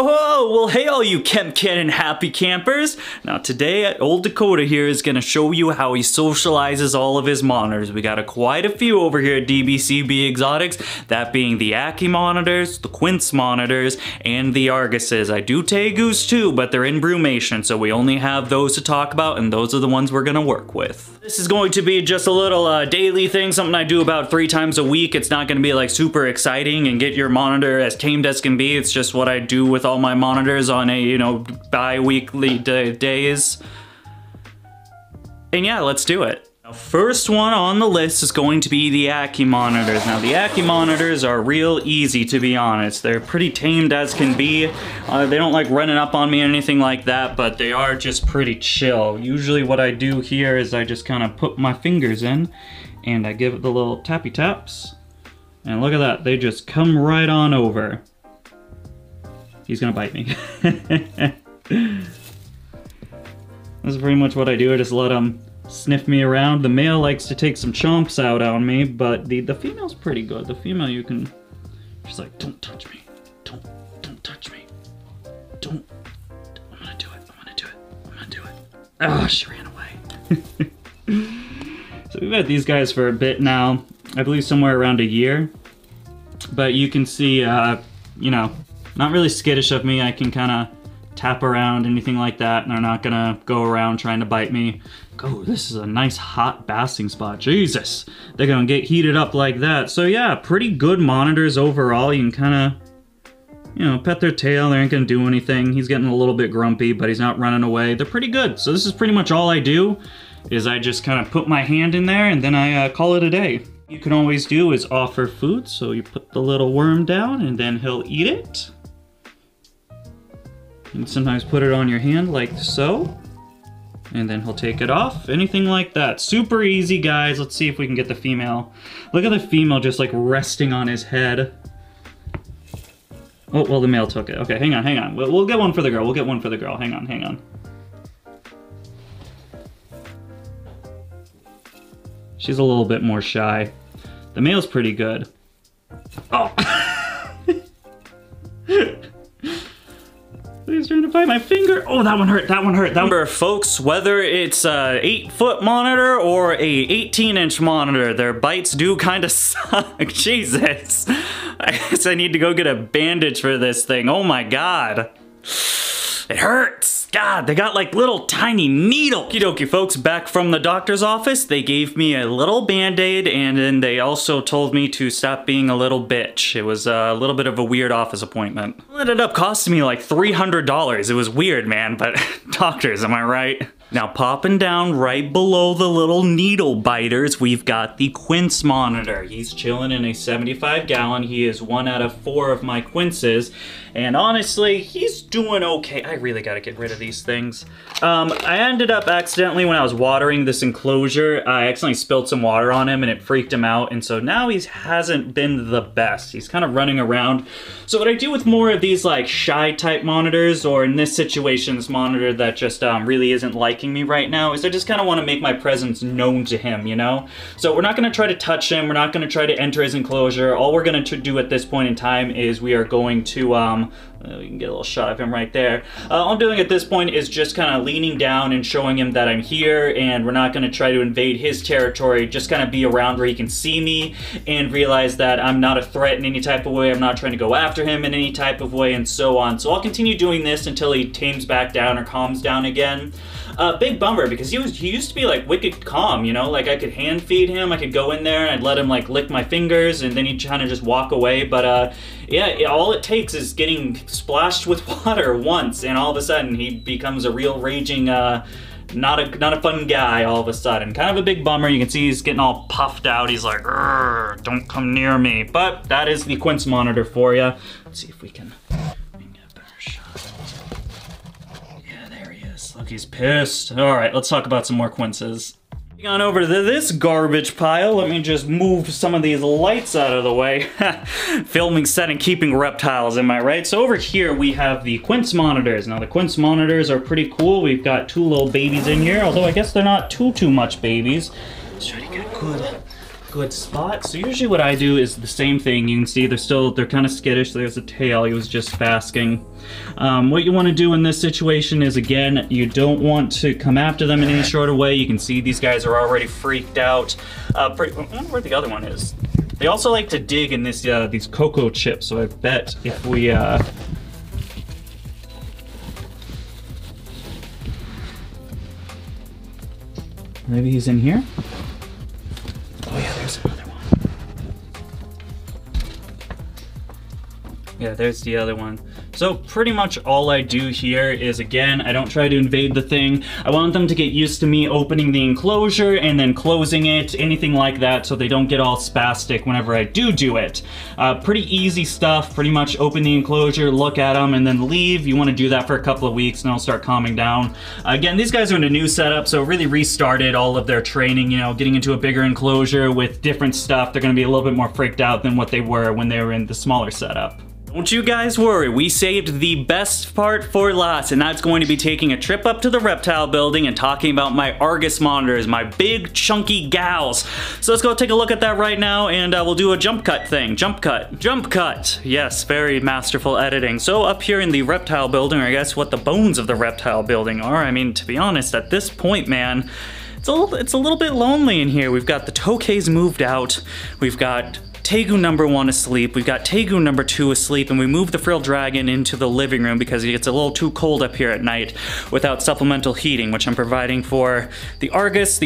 Oh, well, hey all you Kemp Ken and happy campers. Now today, old Dakota here is gonna show you how he socializes all of his monitors. We got quite a few over here at DBCB Exotics, that being the Aki Monitors, the Quince Monitors, and the Arguses. I do Tegus too, but they're in brumation, so we only have those to talk about, and those are the ones we're gonna work with. This is going to be just a little daily thing, something I do about 3 times a week. It's not gonna be like super exciting and get your monitor as tamed as can be. It's just what I do with all my monitors on a, bi-weekly days. And yeah, let's do it. Now, first one on the list is going to be the Aki Monitors. Now, the Aki Monitors are real easy, to be honest. They're pretty tamed as can be. They don't like running up on me or anything like that, but they are just pretty chill. Usually what I do here is I just kind of put my fingers in and I give it the little tappy taps. And look at that, they just come right on over. He's gonna bite me. This is pretty much what I do. I just let him sniff me around. The male likes to take some chomps out on me, but the female's pretty good. The female, you can, she's like, don't touch me. Don't touch me. I'm gonna do it. I'm gonna do it. Oh, she ran away. So we've had these guys for a bit now. I believe somewhere around a year. But you can see, not really skittish of me. I can kind of tap around, anything like that, and they're not gonna go around trying to bite me. Oh, this is a nice hot basking spot. Jesus, they're gonna get heated up like that. So yeah, pretty good monitors overall. You can kind of, pet their tail. They ain't gonna do anything. He's getting a little bit grumpy, but he's not running away. They're pretty good. So this is pretty much all I do, is I just kind of put my hand in there and then I call it a day. You can always do is offer food. So you put the little worm down and then he'll eat it. You can sometimes put it on your hand like so, and then he'll take it off, anything like that. Super easy, guys. Let's see if we can get the female. Look at the female just like resting on his head. Oh, well, the male took it. Okay, hang on. We'll get one for the girl. Hang on. She's a little bit more shy. The male's pretty good. Oh! He's trying to bite my finger. Oh, that one hurt. Remember, folks, whether it's a 8-foot monitor or a 18-inch monitor, their bites do kind of suck. Jesus. I guess I need to go get a bandage for this thing. Oh my God. It hurts. God, they got like little tiny needles. Okie dokie, folks, back from the doctor's office. They gave me a little band-aid, and then they also told me to stop being a little bitch. It was a little bit of a weird office appointment. It ended up costing me like $300. It was weird, man, but doctors, am I right? Now, popping down right below the little needle biters, we've got the Quince Monitor. He's chilling in a 75-gallon. He is 1 out of 4 of my Quinces, and honestly, he's doing okay. I really gotta get rid of these things. I ended up accidentally, when I was watering this enclosure, I accidentally spilled some water on him, and it freaked him out, and so now he hasn't been the best. He's kind of running around. So what I do with more of these, like, shy-type monitors, or in this situation, this monitor that just really isn't liking me right now, is I just kind of want to make my presence known to him, So we're not going to try to touch him. We're not going to try to enter his enclosure. All we're going to do at this point in time is we are going to, we can get a little shot of him right there. All I'm doing at this point is just kind of leaning down and showing him that I'm here, and we're not going to try to invade his territory, just kind of be around where he can see me and realize that I'm not a threat in any type of way. I'm not trying to go after him in any type of way, and so on. So I'll continue doing this until he tames back down or calms down again. Big bummer, because he used to be like wicked calm, like I could hand feed him, I could go in there and I'd let him like lick my fingers and then he'd kind of just walk away, but yeah, all it takes is getting splashed with water once and all of a sudden he becomes a real raging, not a fun guy all of a sudden. Kind of a big bummer. You can see he's getting all puffed out. He's like, don't come near me. But that is the Quince Monitor for you. Let's see if we can get a better shot. Yeah, there he is. Look, he's pissed. All right, let's talk about some more Quinces. On over to this garbage pile. Let me just move some of these lights out of the way. Filming set and keeping reptiles, am I right? So over here we have the Quince Monitors. Now the Quince Monitors are pretty cool. We've got 2 little babies in here, although I guess they're not too much babies. Let's try to get good good spot. So usually what I do is the same thing. You can see they're kind of skittish. There's a tail. He was just basking. What you want to do in this situation is, again, you don't want to come after them in any sort of way. You can see these guys are already freaked out. I wonder where the other one is. They also like to dig in this these cocoa chips, so I bet if we maybe he's in here? Oh yeah, there's another one. Yeah, there's the other one. So pretty much all I do here is, again, I don't try to invade the thing. I want them to get used to me opening the enclosure and then closing it, anything like that, so they don't get all spastic whenever I do it. Pretty easy stuff. Pretty much open the enclosure, look at them, and then leave. You want to do that for a couple of weeks and they'll start calming down. Again, these guys are in a new setup, so really restarted all of their training, you know, getting into a bigger enclosure with different stuff. They're going to be a little bit more freaked out than what they were when they were in the smaller setup. Don't you guys worry, we saved the best part for last, and that's going to be taking a trip up to the reptile building and talking about my Argus monitors, my big chunky gals. So let's go take a look at that right now, and we'll do a jump cut thing. Jump cut. Yes, very masterful editing. So up here in the reptile building, or I guess what the bones of the reptile building are, I mean, to be honest, at this point, man, it's a little bit lonely in here. We've got the Tokeis moved out, we've got Tegu number 1 asleep, we've got Tegu number 2 asleep, and we moved the Frill Dragon into the living room because it gets a little too cold up here at night without supplemental heating, which I'm providing for the Argus,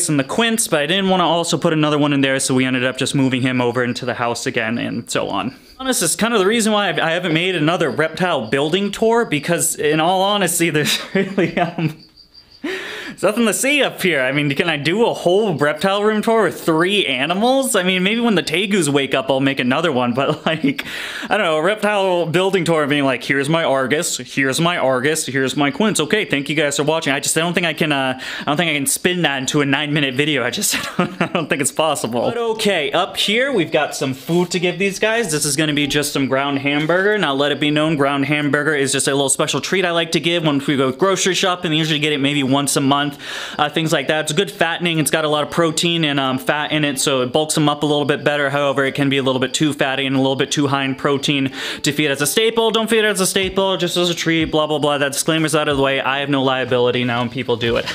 and the Quince, but I didn't want to also put another one in there, so we ended up just moving him over into the house again, and so on. This is kind of the reason why I haven't made another reptile building tour, because in all honesty, there's really, there's nothing to see up here. I mean, can I do a whole reptile room tour with 3 animals? I mean, maybe when the Tegus wake up, I'll make another one, but like, I don't know, a reptile building tour being like, here's my Argus, here's my Quince. Okay, thank you guys for watching. I don't think I can spin that into a 9-minute video. I don't think it's possible. But okay, up here, we've got some food to give these guys. This is gonna be just some ground hamburger. Now, let it be known, ground hamburger is just a little special treat I like to give when we go grocery shopping. I usually get it maybe once a month. Things like that. It's good fattening. It's got a lot of protein and fat in it, so it bulks them up a little bit better. However, it can be a little bit too fatty and a little bit too high in protein to feed as a staple. Don't feed it as a staple, just as a treat, blah, blah, blah. That disclaimer's out of the way. I have no liability now when people do it.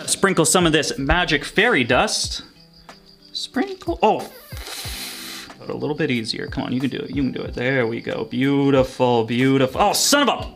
Sprinkle some of this magic fairy dust. Sprinkle. Oh. A little bit easier. Come on, you can do it. You can do it. There we go. Beautiful, beautiful. Oh, son of a...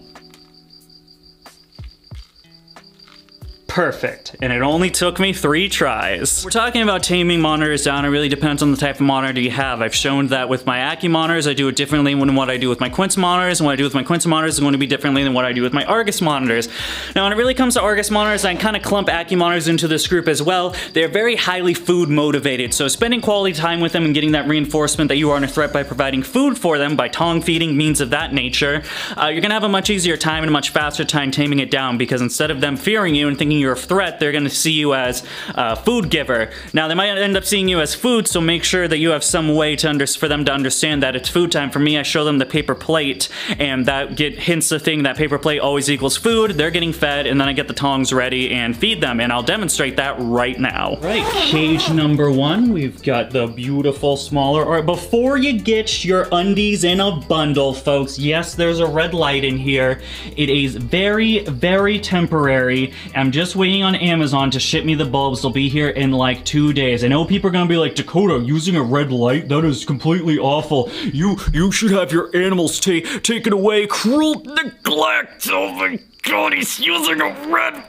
Perfect, and it only took me 3 tries. We're talking about taming monitors down. It really depends on the type of monitor you have. I've shown that with my Aki monitors, I do it differently than what I do with my Quince monitors, and what I do with my Quince monitors is going to be differently than what I do with my Argus monitors. Now, when it really comes to Argus monitors, I kind of clump Aki monitors into this group as well. They're very highly food motivated, so spending quality time with them and getting that reinforcement that you aren't a threat by providing food for them, by tongue feeding, means of that nature, you're gonna have a much easier time and a much faster time taming it down, because instead of them fearing you and thinking you're a threat, they're gonna see you as a food giver. Now, they might end up seeing you as food, so make sure that you have some way for them to understand that it's food time. For me, I show them the paper plate, and that hints the thing that paper plate always equals food. They're getting fed, and then I get the tongs ready and feed them, and I'll demonstrate that right now. Right, cage number 1, we've got the beautiful smaller. All right, before you get your undies in a bundle, folks, yes, there's a red light in here. It is very, very temporary. I'm just waiting on Amazon to ship me the bulbs. They'll be here in like 2 days. I know people are gonna be like, Dakota, using a red light? That is completely awful. You should have your animals taken away. Cruel neglect. Oh my god, he's using a red...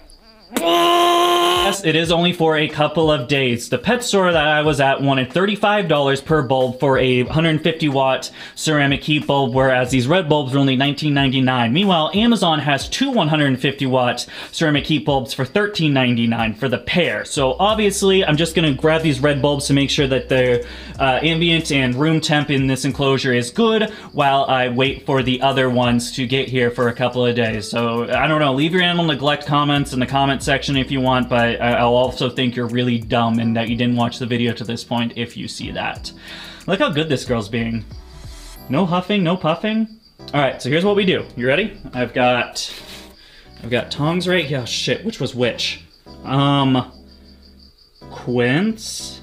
Yes, it is only for a couple of days. The pet store that I was at wanted $35 per bulb for a 150-watt ceramic heat bulb, whereas these red bulbs are only $19.99. Meanwhile, Amazon has 2 150-watt ceramic heat bulbs for $13.99 for the pair. So obviously, I'm just gonna grab these red bulbs to make sure that the ambient and room temp in this enclosure is good, while I wait for the other ones to get here for a couple of days. So, I don't know, leave your animal neglect comments in the comment section if you want, but I'll also think you're really dumb and that you didn't watch the video to this point if you see that. Look how good this girl's being. No huffing, no puffing. All right, so here's what we do. You ready? I've got tongs right here. Oh, shit, which was which? Quince,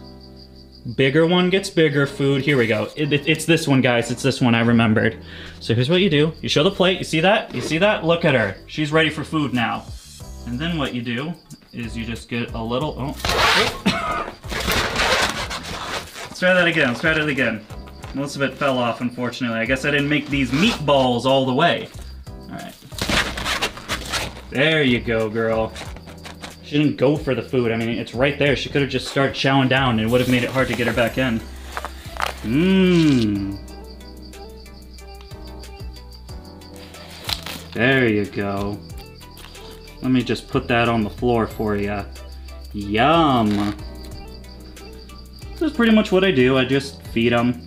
Bigger one gets bigger food. Here we go. It's this one, guys. It's this one, I remembered. So here's what you do. You show the plate. You see that? You see that? Look at her. She's ready for food now. And then what you do is you just get a little... Oh. Let's try that again. Let's try that again. Most of it fell off, unfortunately. I guess I didn't make these meatballs all the way. All right. There you go, girl. She didn't go for the food. I mean, it's right there. She could have just started chowing down and it would have made it hard to get her back in. Mmm. There you go. Let me just put that on the floor for you. Yum. This is pretty much what I do. I just feed them.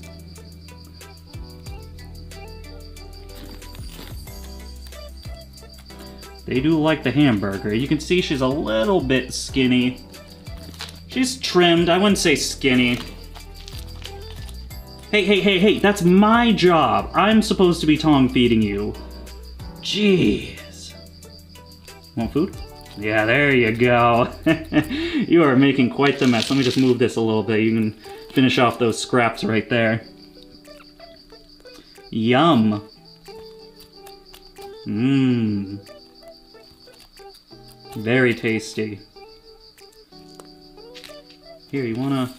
They do like the hamburger. You can see she's a little bit skinny. She's trimmed. I wouldn't say skinny. Hey, hey, hey, hey, that's my job. I'm supposed to be tongue feeding you. Jeez. Want food? Yeah, there you go. You are making quite the mess. Let me just move this a little bit. You can finish off those scraps right there. Yum. Mmm. Very tasty. Here, you wanna...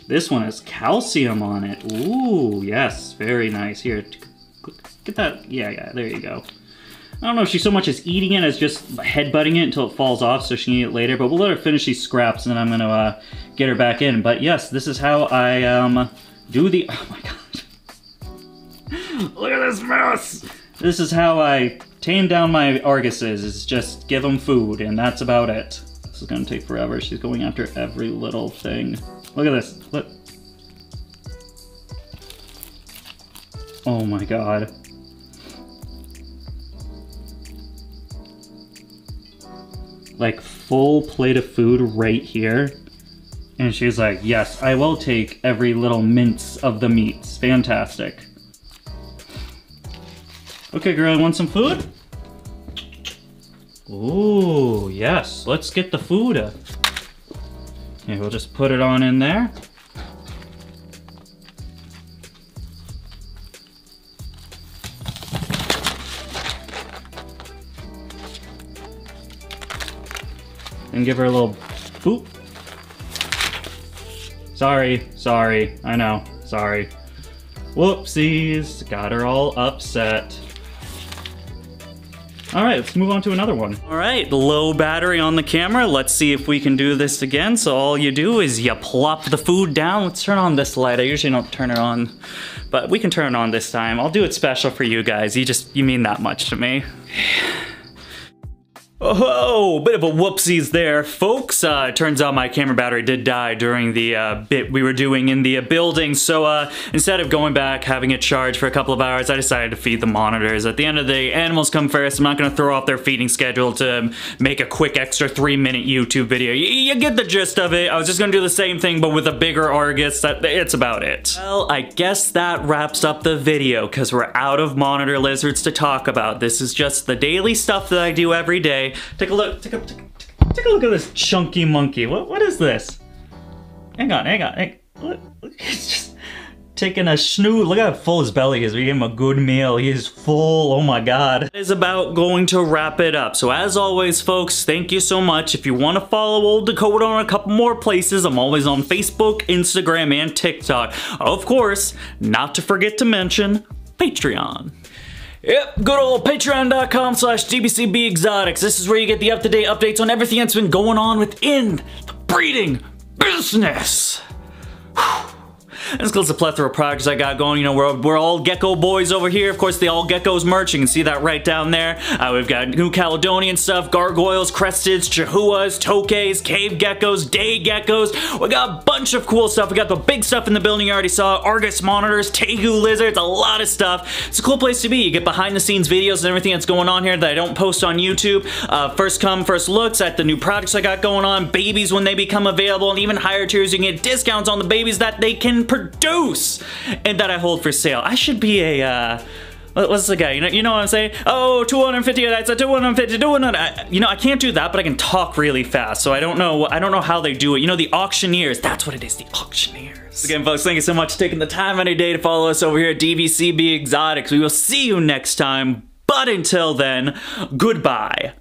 This one has calcium on it. Ooh, yes, very nice. Here, get that... Yeah, there you go. I don't know if she so much is eating it as just headbutting it until it falls off so she can eat it later, but we'll let her finish these scraps and then I'm gonna get her back in. But yes, this is how I do the... Oh my god. Look at this mess! This is how I tame down my Arguses, is just give them food, and that's about it. This is gonna take forever. She's going after every little thing. Look at this, look. Oh my god. Like, full plate of food right here. And she's like, yes, I will take every little mince of the meats. Fantastic. Okay, girl, you want some food? Ooh, yes. Let's get the food. Okay, we'll just put it on in there. And give her a little boop. Sorry, I know, sorry. Whoopsies, got her all upset. All right, let's move on to another one. All right, low battery on the camera. Let's see if we can do this again. So all you do is you plop the food down. Let's turn on this light. I usually don't turn it on, but we can turn it on this time. I'll do it special for you guys. You mean that much to me. Oh, bit of a whoopsies there, folks. It turns out my camera battery did die during the bit we were doing in the building, so instead of going back, having it charged for a couple of hours, I decided to feed the monitors. At the end of the day, animals come first. I'm not going to throw off their feeding schedule to make a quick extra 3-minute YouTube video. You get the gist of it. I was just going to do the same thing, but with a bigger Argus. It's about it. Well, I guess that wraps up the video, because we're out of monitor lizards to talk about. This is just the daily stuff that I do every day. Take a look. Take a look at this chunky monkey. What is this? Hang on. Look, he's just taking a snooze. Look how full his belly is. We gave him a good meal. He is full. Oh my god. That is about going to wrap it up. So as always, folks, thank you so much. If you want to follow Old Dakota on a couple more places, I'm always on Facebook, Instagram, and TikTok. Of course, not to forget to mention Patreon. Yep, good old patreon.com/GBCBExotics. This is where you get the up-to-date updates on everything that's been going on within the breeding business. Whew. This includes a plethora of projects I got going. You know, we're all gecko boys over here. Of course, the all geckos merch. You can see that right down there. We've got New Caledonian stuff, gargoyles, cresteds, chahuas, tokes, cave geckos, day geckos. We got a bunch of cool stuff. We got the big stuff in the building you already saw. Argus monitors, tegu lizards, a lot of stuff. It's a cool place to be. You get behind the scenes videos and everything that's going on here that I don't post on YouTube. First come, first looks at the new projects I got going on. Babies when they become available, and even higher tiers you can get discounts on the babies that they can produce and that I hold for sale. I should be a what's the guy, you know what I'm saying? Oh, 250 nights, 250, 200. You know, I can't do that, but I can talk really fast. So I don't know how they do it. You know, the auctioneers, that's what it is, the auctioneers. Again, folks, thank you so much for taking the time out of your day to follow us over here at DVCB Exotics. We will see you next time, but until then, goodbye.